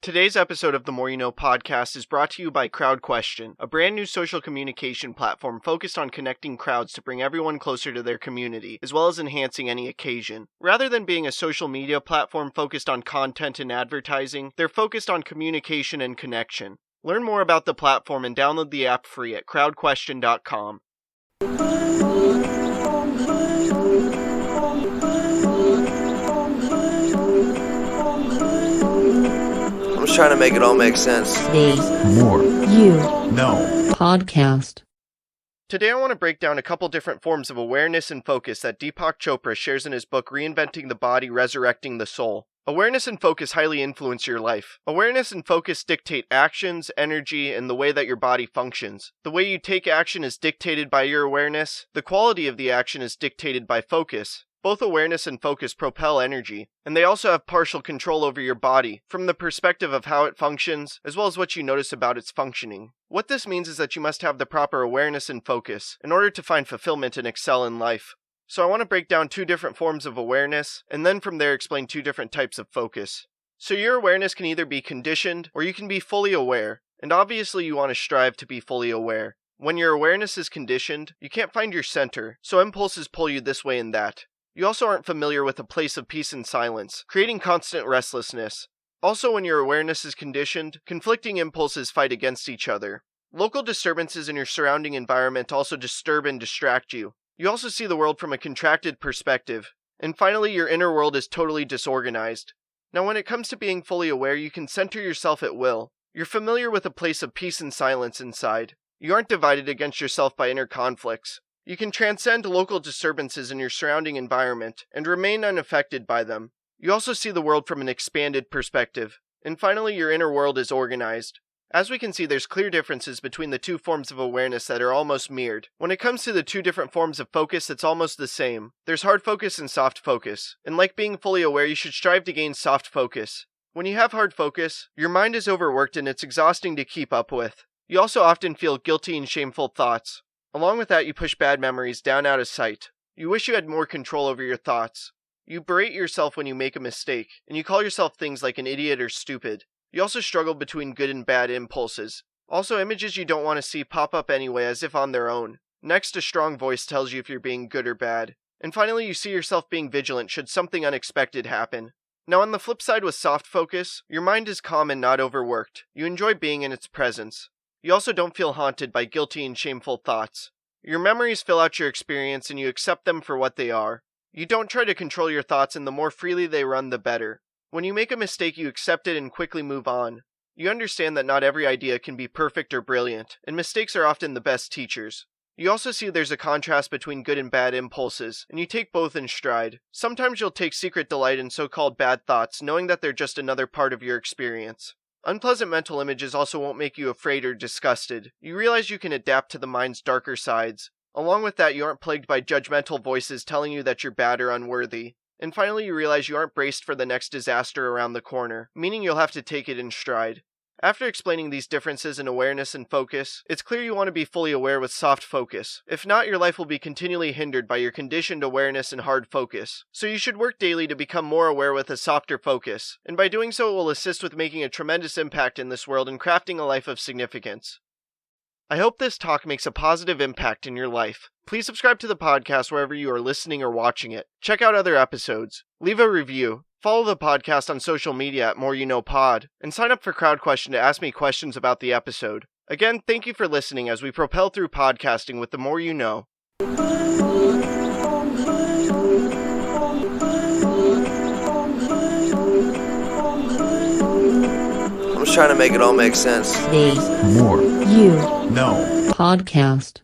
Today's episode of the More You Know podcast is brought to you by CrowdQuestion, a brand new social communication platform focused on connecting crowds to bring everyone closer to their community, as well as enhancing any occasion. Rather than being a social media platform focused on content and advertising, they're focused on communication and connection. Learn more about the platform and download the app free at crowdquestion.com. I'm just trying to make it all make sense. Today's More You Know podcast. Today I want to break down a couple different forms of awareness and focus that Deepak Chopra shares in his book Reinventing the Body, Resurrecting the Soul. Awareness and focus highly influence your life. Awareness and focus dictate actions, energy, and the way that your body functions. The way you take action is dictated by your awareness. The quality of the action is dictated by focus. Both awareness and focus propel energy, and they also have partial control over your body, from the perspective of how it functions, as well as what you notice about its functioning. What this means is that you must have the proper awareness and focus in order to find fulfillment and excel in life. So I want to break down two different forms of awareness, and then from there explain two different types of focus. So your awareness can either be conditioned, or you can be fully aware, and obviously you want to strive to be fully aware. When your awareness is conditioned, you can't find your center, so impulses pull you this way and that. You also aren't familiar with a place of peace and silence, creating constant restlessness. Also, when your awareness is conditioned, conflicting impulses fight against each other. Local disturbances in your surrounding environment also disturb and distract you. You also see the world from a contracted perspective. And finally, your inner world is totally disorganized. Now, when it comes to being fully aware, you can center yourself at will. You're familiar with a place of peace and silence inside. You aren't divided against yourself by inner conflicts. You can transcend local disturbances in your surrounding environment and remain unaffected by them. You also see the world from an expanded perspective. And finally, your inner world is organized. As we can see, there's clear differences between the two forms of awareness that are almost mirrored. When it comes to the two different forms of focus, it's almost the same. There's hard focus and soft focus. And like being fully aware, you should strive to gain soft focus. When you have hard focus, your mind is overworked and it's exhausting to keep up with. You also often feel guilty and shameful thoughts. Along with that, you push bad memories down out of sight. You wish you had more control over your thoughts. You berate yourself when you make a mistake, and you call yourself things like an idiot or stupid. You also struggle between good and bad impulses. Also, images you don't want to see pop up anyway as if on their own. Next, a strong voice tells you if you're being good or bad. And finally, you see yourself being vigilant should something unexpected happen. Now on the flip side with soft focus, your mind is calm and not overworked. You enjoy being in its presence. You also don't feel haunted by guilty and shameful thoughts. Your memories fill out your experience and you accept them for what they are. You don't try to control your thoughts, and the more freely they run, the better. When you make a mistake, you accept it and quickly move on. You understand that not every idea can be perfect or brilliant, and mistakes are often the best teachers. You also see there's a contrast between good and bad impulses, and you take both in stride. Sometimes you'll take secret delight in so-called bad thoughts, knowing that they're just another part of your experience. Unpleasant mental images also won't make you afraid or disgusted. You realize you can adapt to the mind's darker sides. Along with that, you aren't plagued by judgmental voices telling you that you're bad or unworthy. And finally, you realize you aren't braced for the next disaster around the corner, meaning you'll have to take it in stride. After explaining these differences in awareness and focus, it's clear you want to be fully aware with soft focus. If not, your life will be continually hindered by your conditioned awareness and hard focus. So you should work daily to become more aware with a softer focus, and by doing so it will assist with making a tremendous impact in this world and crafting a life of significance. I hope this talk makes a positive impact in your life. Please subscribe to the podcast wherever you are listening or watching it. Check out other episodes. Leave a review. Follow the podcast on social media at More You Know Pod, and sign up for CrowdQuestion to ask me questions about the episode. Again, thank you for listening as we propel through podcasting with the More You Know. I'm just trying to make it all make sense. Today's More You Know podcast.